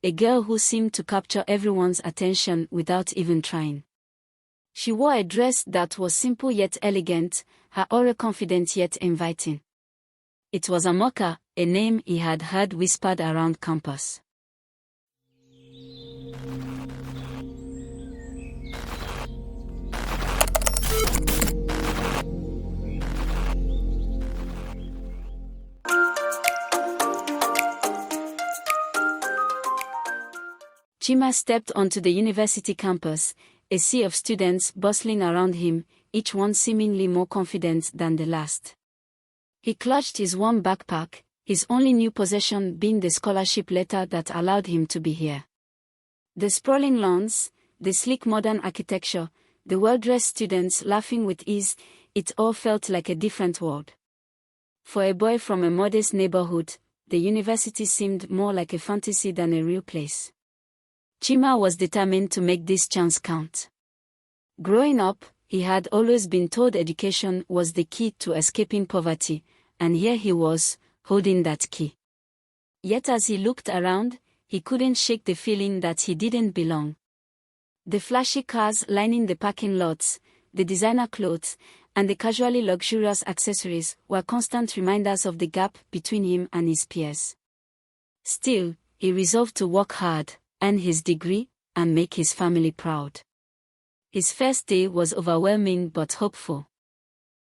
a girl who seemed to capture everyone's attention without even trying. She wore a dress that was simple yet elegant, her aura confident yet inviting. It was Amaka, a name he had heard whispered around campus. Chima stepped onto the university campus, a sea of students bustling around him, each one seemingly more confident than the last. He clutched his warm backpack, his only new possession being the scholarship letter that allowed him to be here. The sprawling lawns, the sleek modern architecture, the well-dressed students laughing with ease, it all felt like a different world. For a boy from a modest neighborhood, the university seemed more like a fantasy than a real place. Chima was determined to make this chance count. Growing up, he had always been told education was the key to escaping poverty, and here he was, holding that key. Yet as he looked around, he couldn't shake the feeling that he didn't belong. The flashy cars lining the parking lots, the designer clothes, and the casually luxurious accessories were constant reminders of the gap between him and his peers. Still, he resolved to work hard, earn his degree, and make his family proud. His first day was overwhelming but hopeful.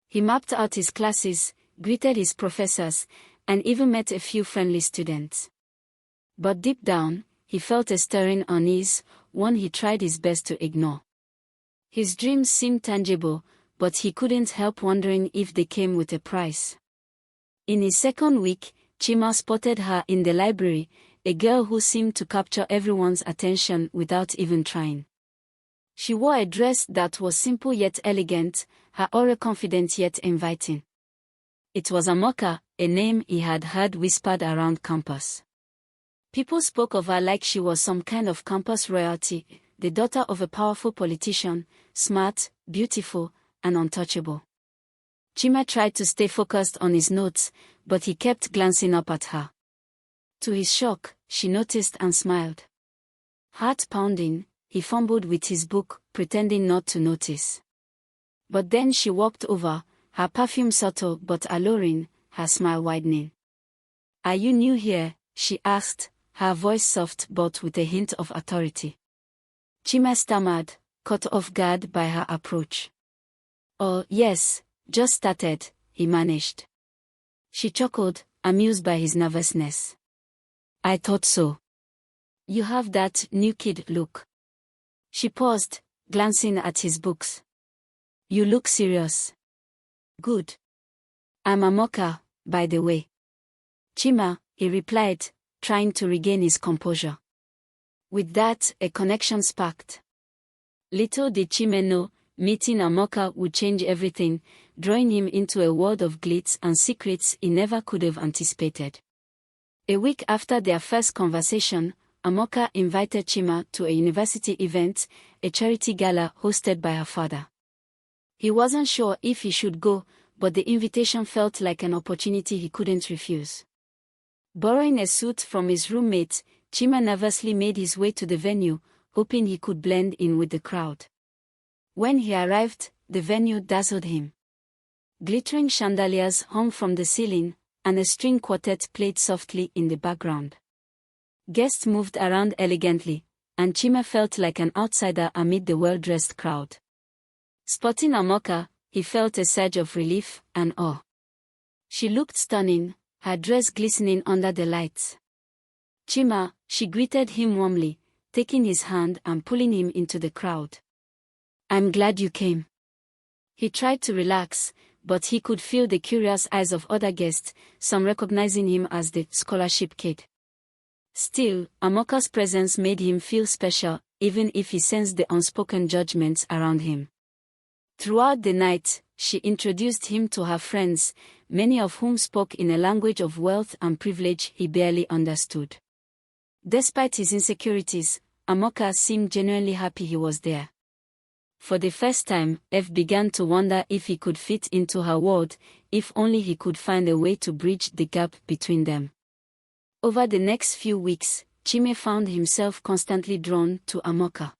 He mapped out his classes, greeted his professors, and even met a few friendly students. But deep down, he felt a stirring unease, one he tried his best to ignore. His dreams seemed tangible, but he couldn't help wondering if they came with a price. In his second week, Chima spotted her in the library, a girl who seemed to capture everyone's attention without even trying. She wore a dress that was simple yet elegant, her aura confident yet inviting. It was Amaka, a name he had heard whispered around campus. People spoke of her like she was some kind of campus royalty, the daughter of a powerful politician, smart, beautiful, and untouchable. Chima tried to stay focused on his notes, but he kept glancing up at her. To his shock, she noticed and smiled. Heart pounding, he fumbled with his book, pretending not to notice. But then she walked over, her perfume subtle but alluring, her smile widening. "Are you new here?" she asked, her voice soft but with a hint of authority. Chima stammered, caught off guard by her approach. "Oh, yes, just started," he managed. She chuckled, amused by his nervousness. "I thought so. You have that new kid look." She paused, glancing at his books. "You look serious." "Good. I'm Amaka, by the way." "Chima," he replied, trying to regain his composure. With that, a connection sparked. Little did Chima know, meeting Amaka would change everything, drawing him into a world of glitz and secrets he never could have anticipated. A week after their first conversation, Amaka invited Chima to a university event, a charity gala hosted by her father. He wasn't sure if he should go, but the invitation felt like an opportunity he couldn't refuse. Borrowing a suit from his roommate, Chima nervously made his way to the venue, hoping he could blend in with the crowd. When he arrived, the venue dazzled him. Glittering chandeliers hung from the ceiling, and a string quartet played softly in the background. Guests moved around elegantly, and Chima felt like an outsider amid the well-dressed crowd. Spotting Amaka, he felt a surge of relief and awe. She looked stunning, her dress glistening under the lights. "Chima," she greeted him warmly, taking his hand and pulling him into the crowd. "I'm glad you came." He tried to relax, but he could feel the curious eyes of other guests, some recognizing him as the scholarship kid. Still, Amaka's presence made him feel special, even if he sensed the unspoken judgments around him. Throughout the night, she introduced him to her friends, many of whom spoke in a language of wealth and privilege he barely understood. Despite his insecurities, Amaka seemed genuinely happy he was there. For the first time, F began to wonder if he could fit into her world, if only he could find a way to bridge the gap between them. Over the next few weeks, Chima found himself constantly drawn to Amaka.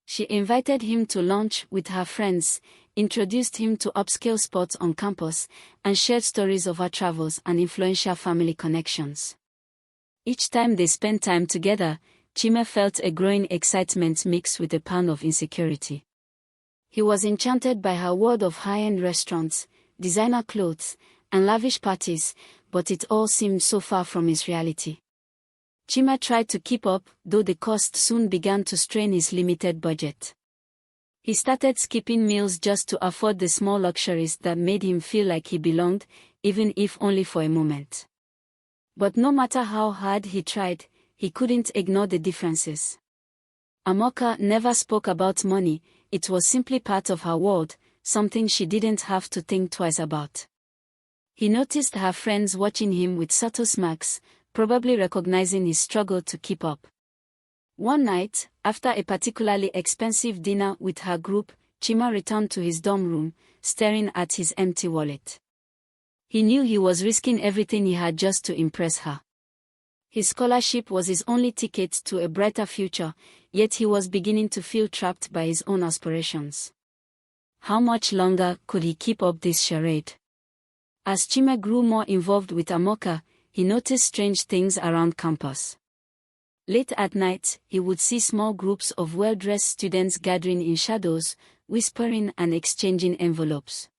She invited him to lunch with her friends, introduced him to upscale spots on campus, and shared stories of her travels and influential family connections. Each time they spent time together, Chima felt a growing excitement mixed with a pound of insecurity. He was enchanted by her world of high-end restaurants, designer clothes, and lavish parties, but it all seemed so far from his reality. Chima tried to keep up, though the cost soon began to strain his limited budget. He started skipping meals just to afford the small luxuries that made him feel like he belonged, even if only for a moment. But no matter how hard he tried, he couldn't ignore the differences. Amaka never spoke about money, it was simply part of her world, something she didn't have to think twice about. He noticed her friends watching him with subtle smirks, probably recognizing his struggle to keep up. One night, after a particularly expensive dinner with her group, Chima returned to his dorm room, staring at his empty wallet. He knew he was risking everything he had just to impress her. His scholarship was his only ticket to a brighter future, yet he was beginning to feel trapped by his own aspirations. How much longer could he keep up this charade? As Chima grew more involved with Amaka, he noticed strange things around campus. Late at night, he would see small groups of well-dressed students gathering in shadows, whispering and exchanging envelopes.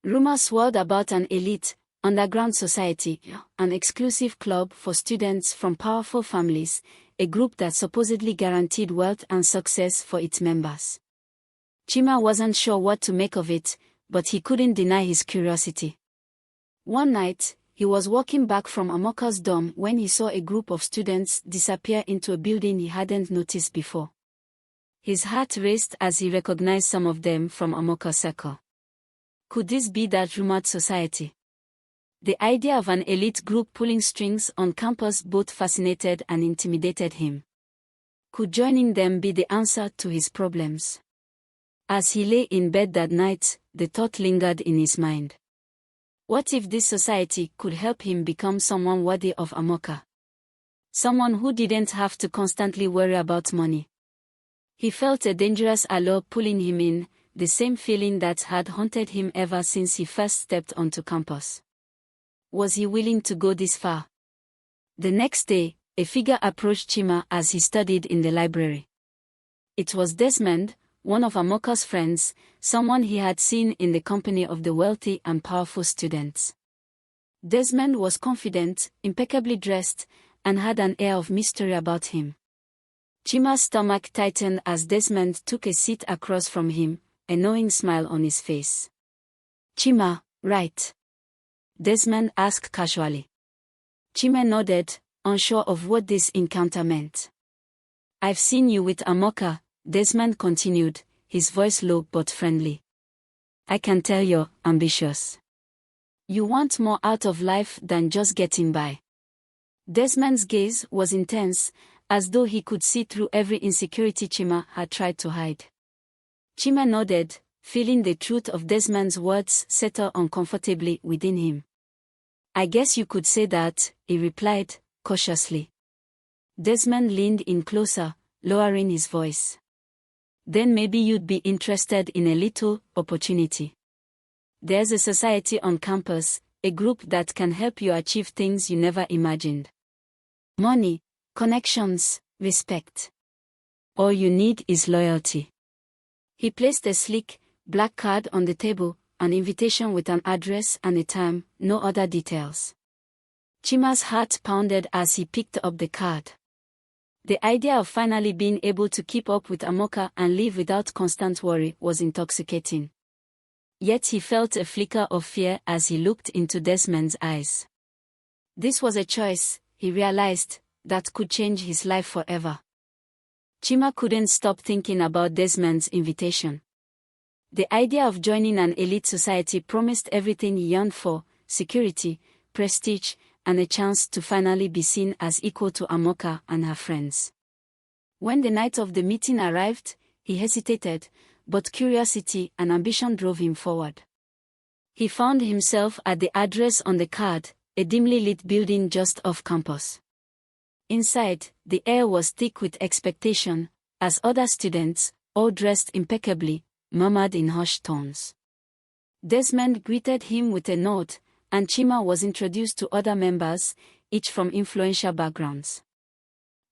Rumors swirled about an elite, underground society, an exclusive club for students from powerful families, a group that supposedly guaranteed wealth and success for its members. Chima wasn't sure what to make of it, but he couldn't deny his curiosity. One night, he was walking back from Amaka's dorm when he saw a group of students disappear into a building he hadn't noticed before. His heart raced as he recognized some of them from Amaka's circle. Could this be that rumored society? The idea of an elite group pulling strings on campus both fascinated and intimidated him. Could joining them be the answer to his problems? As he lay in bed that night, the thought lingered in his mind. What if this society could help him become someone worthy of Amaka? Someone who didn't have to constantly worry about money. He felt a dangerous allure pulling him in, the same feeling that had haunted him ever since he first stepped onto campus. Was he willing to go this far? The next day, a figure approached Chima as he studied in the library. It was Desmond, one of Amaka's friends, someone he had seen in the company of the wealthy and powerful students. Desmond was confident, impeccably dressed, and had an air of mystery about him. Chima's stomach tightened as Desmond took a seat across from him, a knowing smile on his face. "Chima, right?" Desmond asked casually. Chima nodded, unsure of what this encounter meant. "I've seen you with Amaka," Desmond continued, his voice low but friendly. "I can tell you're ambitious. You want more out of life than just getting by." Desmond's gaze was intense, as though he could see through every insecurity Chima had tried to hide. Chima nodded, feeling the truth of Desmond's words settle uncomfortably within him. "I guess you could say that," he replied, cautiously. Desmond leaned in closer, lowering his voice. "Then maybe you'd be interested in a little opportunity. There's a society on campus, a group that can help you achieve things you never imagined. Money, connections, respect. All you need is loyalty." He placed a sleek, black card on the table, an invitation with an address and a time, no other details. Chima's heart pounded as he picked up the card. The idea of finally being able to keep up with Amaka and live without constant worry was intoxicating. Yet he felt a flicker of fear as he looked into Desmond's eyes. This was a choice, he realized, that could change his life forever. Chima couldn't stop thinking about Desmond's invitation. The idea of joining an elite society promised everything he yearned for: security, prestige, and a chance to finally be seen as equal to Amaka and her friends. When the night of the meeting arrived, he hesitated, but curiosity and ambition drove him forward. He found himself at the address on the card, a dimly lit building just off campus. Inside, the air was thick with expectation, as other students, all dressed impeccably, murmured in hushed tones. Desmond greeted him with a nod, and Chima was introduced to other members, each from influential backgrounds.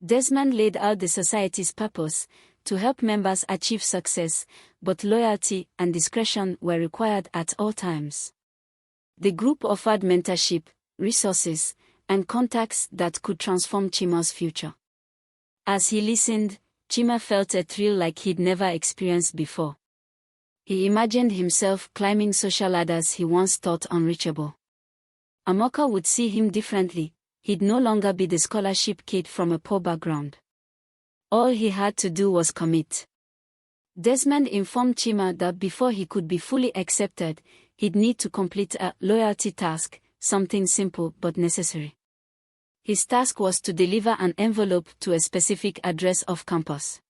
Desmond laid out the society's purpose, to help members achieve success, but loyalty and discretion were required at all times. The group offered mentorship, resources, and contacts that could transform Chima's future. As he listened, Chima felt a thrill like he'd never experienced before. He imagined himself climbing social ladders he once thought unreachable. Amaka would see him differently. He'd no longer be the scholarship kid from a poor background. All he had to do was commit. Desmond informed Chima that before he could be fully accepted, he'd need to complete a loyalty task, something simple but necessary. His task was to deliver an envelope to a specific address off campus.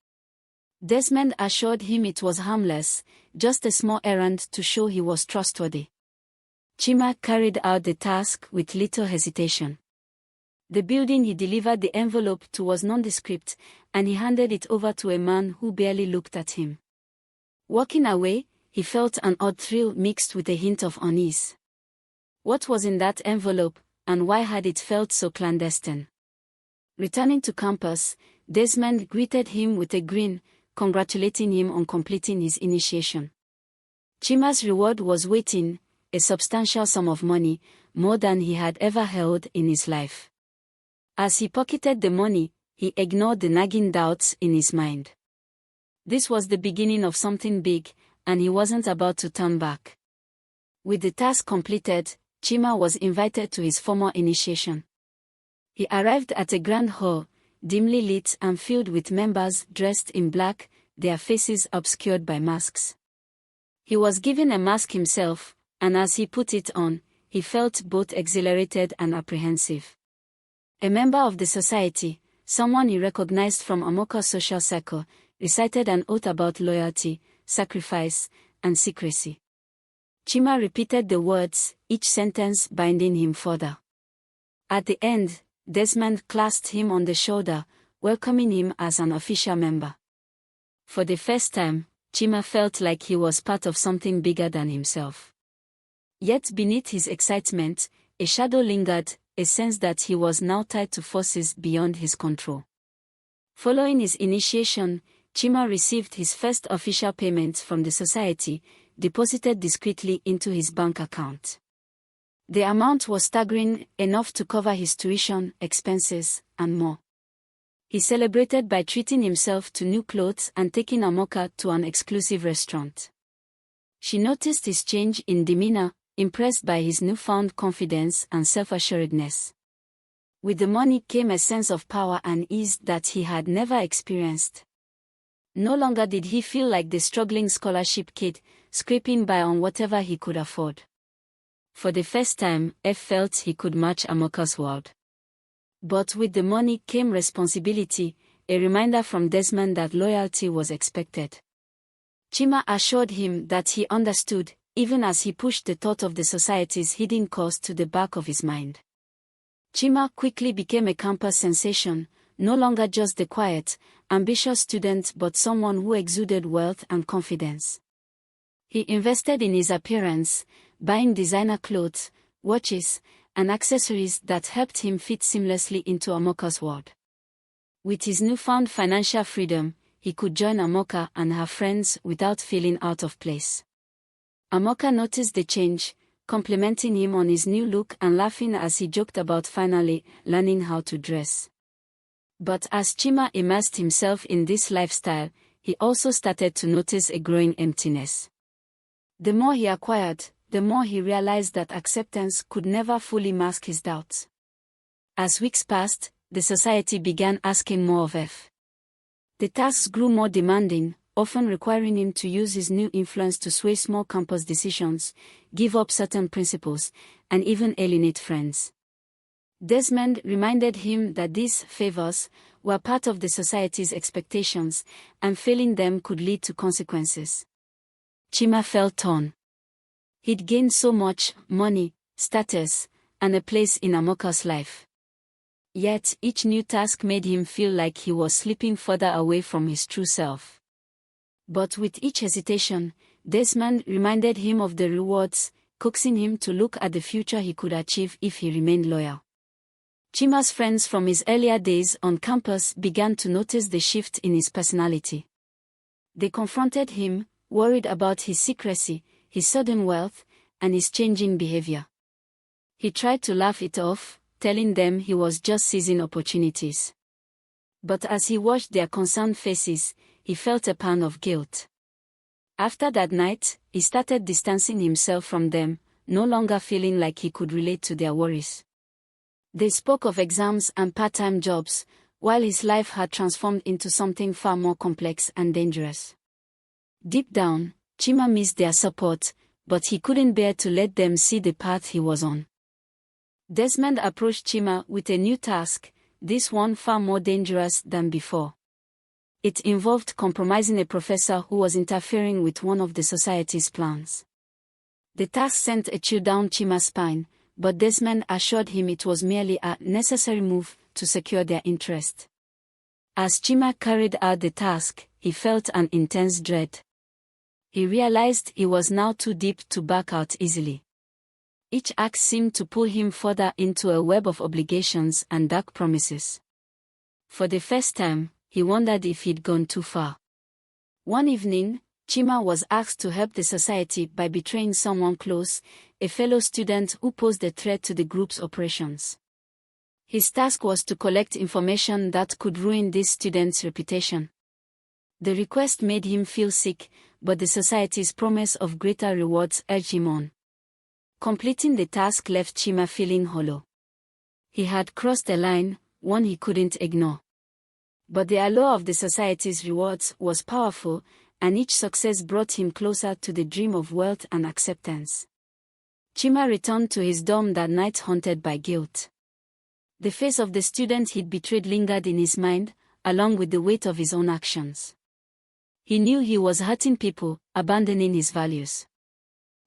Desmond assured him it was harmless, just a small errand to show he was trustworthy. Chima carried out the task with little hesitation. The building he delivered the envelope to was nondescript, and he handed it over to a man who barely looked at him. Walking away, he felt an odd thrill mixed with a hint of unease. What was in that envelope, and why had it felt so clandestine? Returning to campus, Desmond greeted him with a grin, congratulating him on completing his initiation. Chima's reward was waiting, a substantial sum of money, more than he had ever held in his life. As he pocketed the money, he ignored the nagging doubts in his mind. This was the beginning of something big, and he wasn't about to turn back. With the task completed, Chima was invited to his formal initiation. He arrived at a grand hall, dimly lit and filled with members dressed in black, their faces obscured by masks. He was given a mask himself, and as he put it on, he felt both exhilarated and apprehensive. A member of the society, someone he recognized from Amaka's social circle, recited an oath about loyalty, sacrifice, and secrecy. Chima repeated the words, each sentence binding him further. At the end, Desmond clasped him on the shoulder, welcoming him as an official member. For the first time, Chima felt like he was part of something bigger than himself. Yet beneath his excitement, a shadow lingered, a sense that he was now tied to forces beyond his control. Following his initiation, Chima received his first official payment from the society, deposited discreetly into his bank account. The amount was staggering, enough to cover his tuition, expenses, and more. He celebrated by treating himself to new clothes and taking Amaka to an exclusive restaurant. She noticed his change in demeanor, impressed by his newfound confidence and self-assuredness. With the money came a sense of power and ease that he had never experienced. No longer did he feel like the struggling scholarship kid, scraping by on whatever he could afford. For the first time, F felt he could match Amaka's world. But with the money came responsibility, a reminder from Desmond that loyalty was expected. Chima assured him that he understood, even as he pushed the thought of the society's hidden cost to the back of his mind. Chima quickly became a campus sensation, no longer just the quiet, ambitious student but someone who exuded wealth and confidence. He invested in his appearance, buying designer clothes, watches, and accessories that helped him fit seamlessly into Amaka's world. With his newfound financial freedom, he could join Amaka and her friends without feeling out of place. Amaka noticed the change, complimenting him on his new look and laughing as he joked about finally learning how to dress. But as Chima immersed himself in this lifestyle, he also started to notice a growing emptiness. The more he acquired, the more he realized that acceptance could never fully mask his doubts. As weeks passed, the society began asking more of F. The tasks grew more demanding, often requiring him to use his new influence to sway small campus decisions, give up certain principles, and even alienate friends. Desmond reminded him that these favors were part of the society's expectations, and failing them could lead to consequences. Chima felt torn. He'd gained so much money, status, and a place in Amaka's life. Yet, each new task made him feel like he was slipping further away from his true self. But with each hesitation, Desmond reminded him of the rewards, coaxing him to look at the future he could achieve if he remained loyal. Chima's friends from his earlier days on campus began to notice the shift in his personality. They confronted him, worried about his secrecy, his sudden wealth, and his changing behavior. He tried to laugh it off, telling them he was just seizing opportunities. But as he watched their concerned faces, he felt a pang of guilt. After that night, he started distancing himself from them, no longer feeling like he could relate to their worries. They spoke of exams and part-time jobs, while his life had transformed into something far more complex and dangerous. Deep down, Chima missed their support, but he couldn't bear to let them see the path he was on. Desmond approached Chima with a new task, this one far more dangerous than before. It involved compromising a professor who was interfering with one of the society's plans. The task sent a chill down Chima's spine, but Desmond assured him it was merely a necessary move to secure their interest. As Chima carried out the task, he felt an intense dread. He realized he was now too deep to back out easily. Each act seemed to pull him further into a web of obligations and dark promises. For the first time, he wondered if he'd gone too far. One evening, Chima was asked to help the society by betraying someone close, a fellow student who posed a threat to the group's operations. His task was to collect information that could ruin this student's reputation. The request made him feel sick, but the society's promise of greater rewards urged him on. Completing the task left Chima feeling hollow. He had crossed a line, one he couldn't ignore. But the allure of the society's rewards was powerful, and each success brought him closer to the dream of wealth and acceptance. Chima returned to his dorm that night haunted by guilt. The face of the student he'd betrayed lingered in his mind, along with the weight of his own actions. He knew he was hurting people, abandoning his values.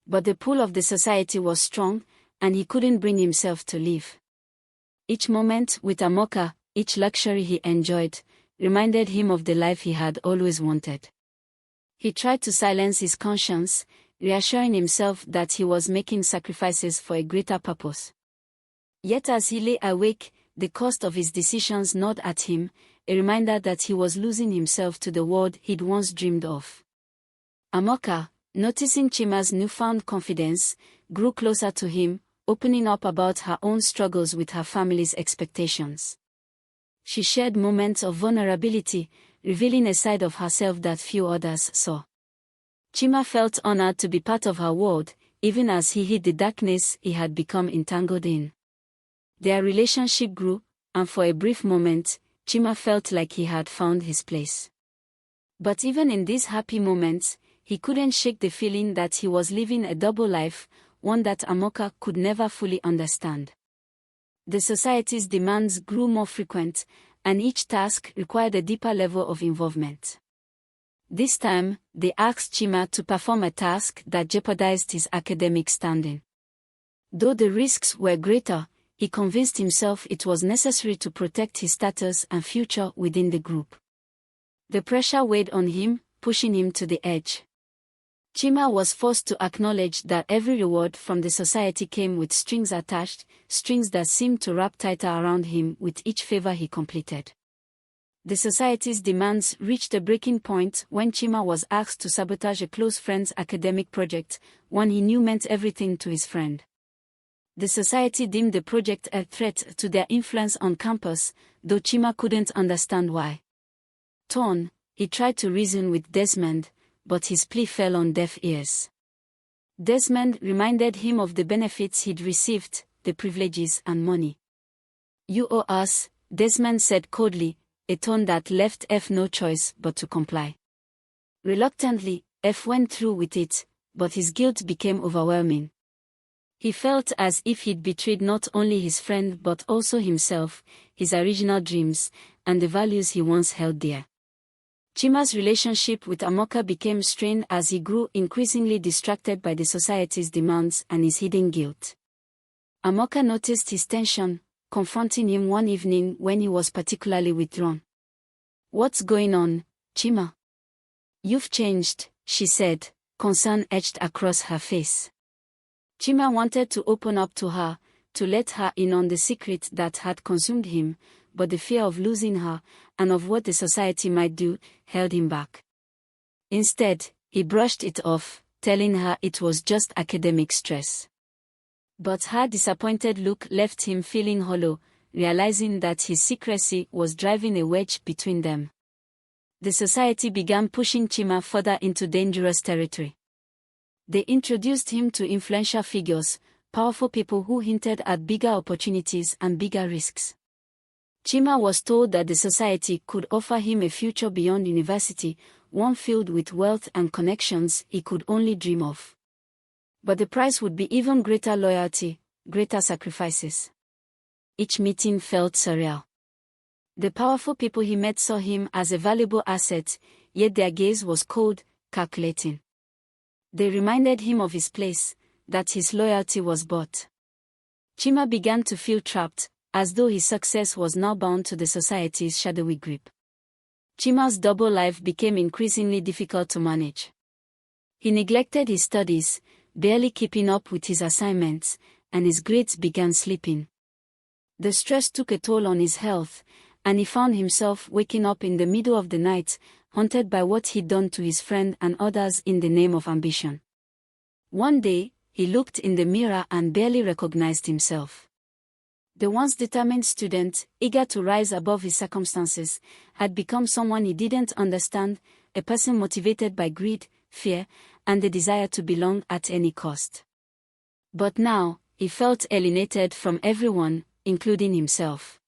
But the pull of the society was strong, and he couldn't bring himself to leave. Each moment with Amaka, each luxury he enjoyed, reminded him of the life he had always wanted. He tried to silence his conscience, reassuring himself that he was making sacrifices for a greater purpose. Yet as he lay awake, the cost of his decisions gnawed at him, a reminder that he was losing himself to the world he'd once dreamed of. Amaka, noticing Chima's newfound confidence, grew closer to him, opening up about her own struggles with her family's expectations. She shared moments of vulnerability, revealing a side of herself that few others saw. Chima felt honored to be part of her world, even as he hid the darkness he had become entangled in. Their relationship grew, and for a brief moment, Chima felt like he had found his place. But even in these happy moments, he couldn't shake the feeling that he was living a double life, one that Amaka could never fully understand. The society's demands grew more frequent, and each task required a deeper level of involvement. This time, they asked Chima to perform a task that jeopardized his academic standing. Though the risks were greater, he convinced himself it was necessary to protect his status and future within the group. The pressure weighed on him, pushing him to the edge. Chima was forced to acknowledge that every reward from the society came with strings attached, strings that seemed to wrap tighter around him with each favor he completed. The society's demands reached a breaking point when Chima was asked to sabotage a close friend's academic project, one he knew meant everything to his friend. The society deemed the project a threat to their influence on campus, though Chima couldn't understand why. Torn, he tried to reason with Desmond, but his plea fell on deaf ears. Desmond reminded him of the benefits he'd received, the privileges and money. "You owe us," Desmond said coldly, a tone that left F no choice but to comply. Reluctantly, F went through with it, but his guilt became overwhelming. He felt as if he'd betrayed not only his friend but also himself, his original dreams, and the values he once held dear. Chima's relationship with Amaka became strained as he grew increasingly distracted by the society's demands and his hidden guilt. Amaka noticed his tension, confronting him one evening when he was particularly withdrawn. "What's going on, Chima? You've changed," she said, concern etched across her face. Chima wanted to open up to her, to let her in on the secret that had consumed him, but the fear of losing her, and of what the society might do, held him back. Instead, he brushed it off, telling her it was just academic stress. But her disappointed look left him feeling hollow, realizing that his secrecy was driving a wedge between them. The society began pushing Chima further into dangerous territory. They introduced him to influential figures, powerful people who hinted at bigger opportunities and bigger risks. Chima was told that the society could offer him a future beyond university, one filled with wealth and connections he could only dream of. But the price would be even greater loyalty, greater sacrifices. Each meeting felt surreal. The powerful people he met saw him as a valuable asset, yet their gaze was cold, calculating. They reminded him of his place, that his loyalty was bought. Chima began to feel trapped, as though his success was now bound to the society's shadowy grip. Chima's double life became increasingly difficult to manage. He neglected his studies, barely keeping up with his assignments, and his grades began slipping. The stress took a toll on his health, and he found himself waking up in the middle of the night, haunted by what he'd done to his friend and others in the name of ambition. One day, he looked in the mirror and barely recognized himself. The once determined student, eager to rise above his circumstances, had become someone he didn't understand, a person motivated by greed, fear, and the desire to belong at any cost. But now, he felt alienated from everyone, including himself.